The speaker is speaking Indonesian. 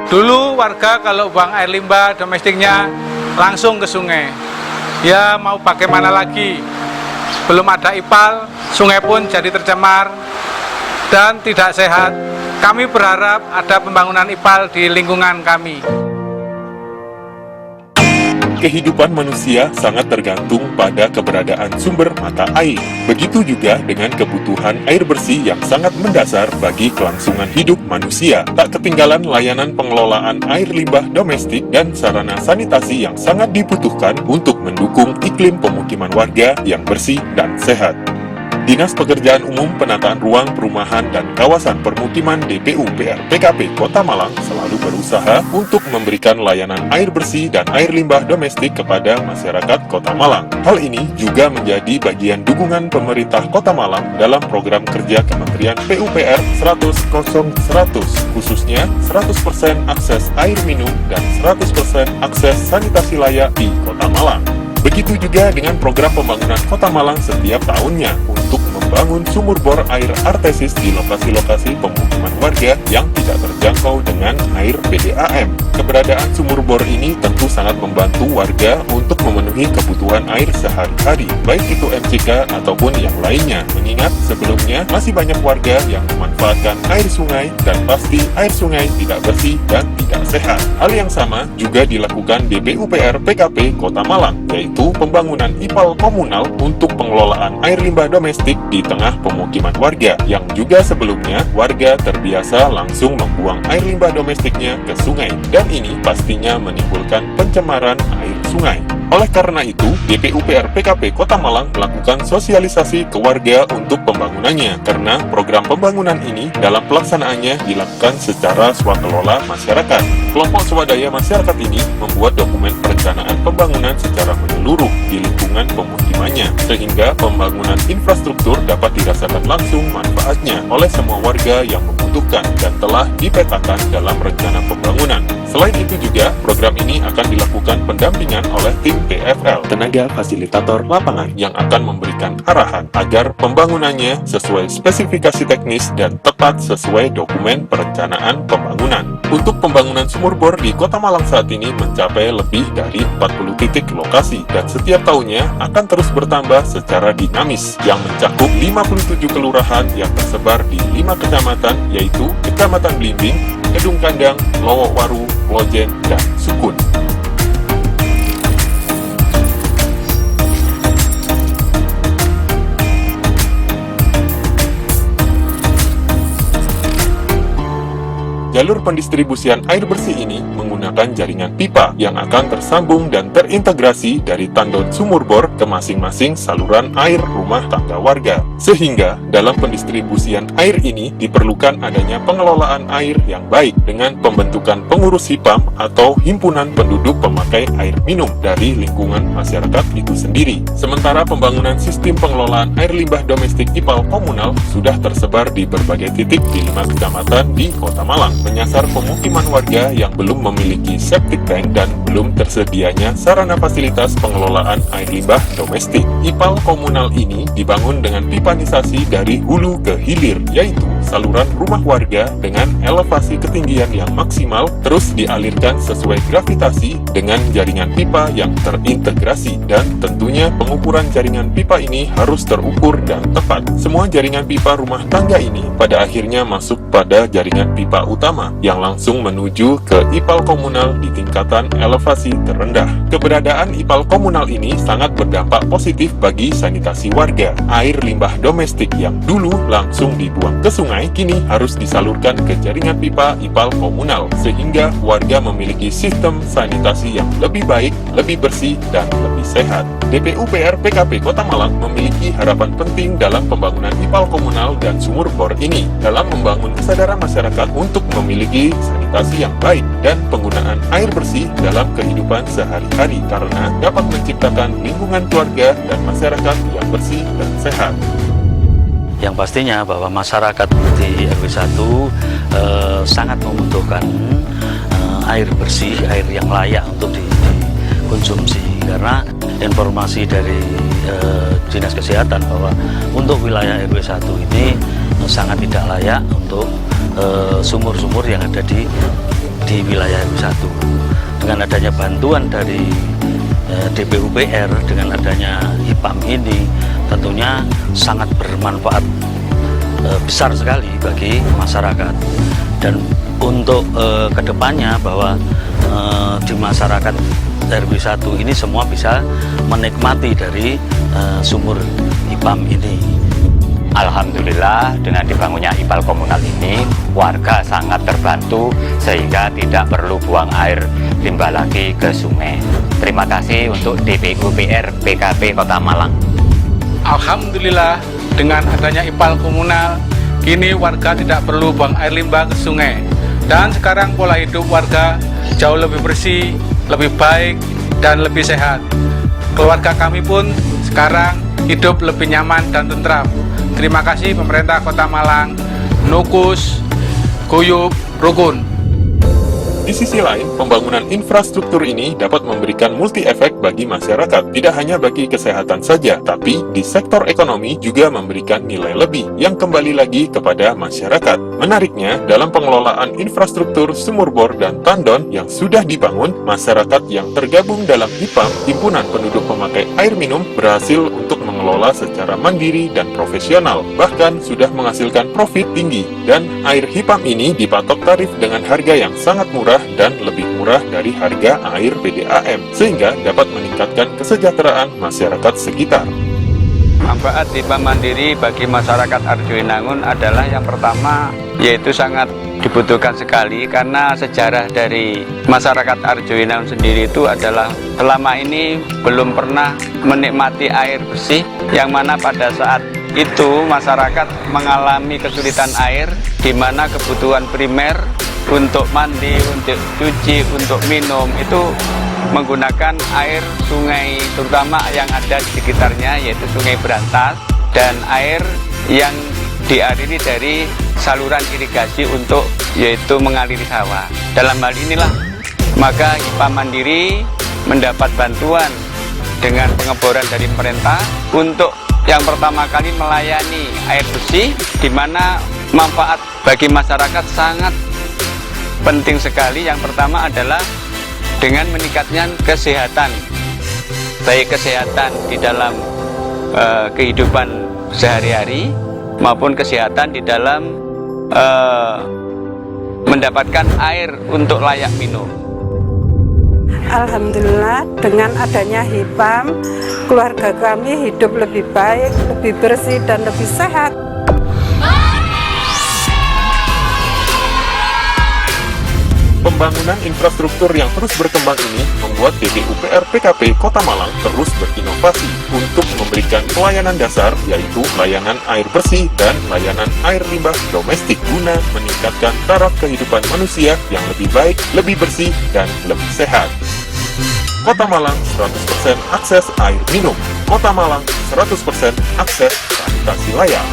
Dulu warga kalau buang air limbah domestiknya langsung ke sungai. Ya mau bagaimana lagi? Belum ada IPAL, sungai pun jadi tercemar dan tidak sehat. Kami berharap ada pembangunan IPAL di lingkungan kami. Kehidupan manusia sangat tergantung pada keberadaan sumber mata air. Begitu juga dengan kebutuhan air bersih yang sangat mendasar bagi kelangsungan hidup manusia. Tak ketinggalan layanan pengelolaan air limbah domestik dan sarana sanitasi yang sangat dibutuhkan untuk mendukung iklim pemukiman warga yang bersih dan sehat. Dinas Pekerjaan Umum Penataan Ruang Perumahan dan Kawasan Permukiman DPUPR PKP Kota Malang selalu berusaha untuk memberikan layanan air bersih dan air limbah domestik kepada masyarakat Kota Malang. Hal ini juga menjadi bagian dukungan pemerintah Kota Malang dalam program kerja Kementerian PUPR 100-100, khususnya 100% akses air minum dan 100% akses sanitasi layak di Kota Malang. Begitu juga dengan program pembangunan Kota Malang setiap tahunnya untuk membangun sumur bor air artesis di lokasi-lokasi pemukiman warga yang tidak terjangkau dengan air PDAM. Keberadaan sumur bor ini tentu sangat membantu warga untuk memenuhi kebutuhan air sehari-hari, baik itu MCK ataupun yang lainnya. Mengingat sebelumnya masih banyak warga yang memanfaatkan air sungai dan pasti air sungai tidak bersih dan tidak sehat. Hal yang sama juga dilakukan DPUPR PKP Kota Malang, yaitu pembangunan IPAL komunal untuk pengelolaan air limbah domestik di tengah pemukiman warga, yang juga sebelumnya warga terbiasa langsung membuang air limbah domestiknya ke sungai, dan ini pastinya menimbulkan pencemaran air sungai. Oleh karena itu, DPUPR PKP Kota Malang melakukan sosialisasi ke warga untuk pembangunannya, karena program pembangunan ini dalam pelaksanaannya dilakukan secara swakelola masyarakat. Kelompok swadaya masyarakat ini membuat dokumen perencanaan pembangunan secara menyeluruh di lingkungan pemukimannya, sehingga pembangunan infrastruktur dapat dirasakan langsung manfaatnya oleh semua warga yang membutuhkan dan telah dipetakan dalam rencana pembangunan. Selain itu juga, program ini akan dilakukan pendampingan oleh tim TFL, tenaga fasilitator lapangan, yang akan memberikan arahan agar pembangunannya sesuai spesifikasi teknis dan tepat sesuai dokumen perencanaan pembangunan. Untuk pembangunan sumur bor di Kota Malang saat ini mencapai lebih dari 40 titik lokasi, dan setiap tahunnya akan terus bertambah secara dinamis, yang mencakup 57 kelurahan yang tersebar di 5 kecamatan, yaitu Kecamatan Blimbing, Kedung Kandang, Lowokwaru, Lojen, dan Sukun. Jalur pendistribusian air bersih ini menggunakan jaringan pipa yang akan tersambung dan terintegrasi dari tandon sumur bor ke masing-masing saluran air rumah tangga warga. Sehingga dalam pendistribusian air ini diperlukan adanya pengelolaan air yang baik dengan pembentukan pengurus HIPAM atau himpunan penduduk pemakai air minum dari lingkungan masyarakat itu sendiri. Sementara pembangunan sistem pengelolaan air limbah domestik IPAL komunal sudah tersebar di berbagai titik di 5 kecamatan di Kota Malang, menyasar pemukiman warga yang belum memiliki septic tank dan belum tersedianya sarana fasilitas pengelolaan air limbah domestik. IPAL komunal ini dibangun dengan pipanisasi dari hulu ke hilir, yaitu saluran rumah warga dengan elevasi ketinggian yang maksimal terus dialirkan sesuai gravitasi dengan jaringan pipa yang terintegrasi, dan tentunya pengukuran jaringan pipa ini harus terukur dan tepat. Semua jaringan pipa rumah tangga ini pada akhirnya masuk pada jaringan pipa utama yang langsung menuju ke IPAL komunal di tingkatan elevasi terendah. Keberadaan IPAL komunal ini sangat berdampak positif bagi sanitasi warga. Air limbah domestik yang dulu langsung dibuang ke sungai kini harus disalurkan ke jaringan pipa IPAL komunal, sehingga warga memiliki sistem sanitasi yang lebih baik, lebih bersih, dan lebih sehat. DPUPR PKP Kota Malang memiliki harapan penting dalam pembangunan IPAL komunal dan sumur bor ini dalam membangun kesadaran masyarakat untuk memiliki sanitasi yang baik dan penggunaan air bersih dalam kehidupan sehari-hari, karena dapat menciptakan lingkungan keluarga dan masyarakat yang bersih dan sehat. Yang pastinya bahwa masyarakat di RW 1 sangat membutuhkan air bersih, air yang layak untuk dikonsumsi, karena informasi dari Dinas Kesehatan bahwa untuk wilayah RW 1 ini sangat tidak layak untuk sumur-sumur yang ada di di wilayah RW 1. Dengan adanya bantuan dari DPUPR, dengan adanya HIPAM ini tentunya sangat bermanfaat besar sekali bagi masyarakat. Dan untuk kedepannya bahwa di masyarakat RW 1 ini semua bisa menikmati dari sumur HIPAM ini. Alhamdulillah, dengan dibangunnya IPAL komunal ini, warga sangat terbantu sehingga tidak perlu buang air limbah lagi ke sungai. Terima kasih untuk DPUPR PKP Kota Malang. Alhamdulillah, dengan adanya IPAL komunal, kini warga tidak perlu buang air limbah ke sungai. Dan sekarang pola hidup warga jauh lebih bersih, lebih baik, dan lebih sehat. Keluarga kami pun sekarang hidup lebih nyaman dan tentram. Terima kasih pemerintah Kota Malang, Nukus, Guyub, Rukun. Di sisi lain, pembangunan infrastruktur ini dapat memberikan multi-efek bagi masyarakat, tidak hanya bagi kesehatan saja, tapi di sektor ekonomi juga memberikan nilai lebih yang kembali lagi kepada masyarakat. Menariknya, dalam pengelolaan infrastruktur sumur bor dan tandon yang sudah dibangun, masyarakat yang tergabung dalam HIPAM, Himpunan Penduduk Pemakai Air Minum, berhasil untuk mengelola secara mandiri dan profesional, bahkan sudah menghasilkan profit tinggi. Dan air HIPAM ini dipatok tarif dengan harga yang sangat murah dan lebih murah dari harga air PDAM, sehingga dapat meningkatkan kesejahteraan masyarakat sekitar. Manfaat HIPAM mandiri bagi masyarakat Arjuinangun adalah yang pertama, yaitu sangat dibutuhkan sekali karena sejarah dari masyarakat Arjuinangun sendiri itu adalah selama ini belum pernah menikmati air bersih, yang mana pada saat itu masyarakat mengalami kesulitan air, di mana kebutuhan primer untuk mandi, untuk cuci, untuk minum itu menggunakan air sungai, terutama yang ada di sekitarnya, yaitu Sungai Berantas, dan air yang dialiri dari saluran irigasi untuk yaitu mengaliri sawah. Dalam hal inilah maka HIPAM mandiri mendapat bantuan dengan pengeboran dari pemerintah untuk yang pertama kali melayani air bersih, di mana manfaat bagi masyarakat sangat penting sekali. Yang pertama adalah dengan meningkatnya kesehatan, baik kesehatan di dalam kehidupan sehari-hari maupun kesehatan di dalam mendapatkan air untuk layak minum. Alhamdulillah, dengan adanya HIPAM, keluarga kami hidup lebih baik, lebih bersih, dan lebih sehat. Pembangunan infrastruktur yang terus berkembang ini membuat DPUPR PKP Kota Malang terus berinovasi untuk memberikan pelayanan dasar, yaitu layanan air bersih dan layanan air limbah domestik, guna meningkatkan taraf kehidupan manusia yang lebih baik, lebih bersih, dan lebih sehat. Kota Malang 100% akses air minum. Kota Malang 100% akses sanitasi layak.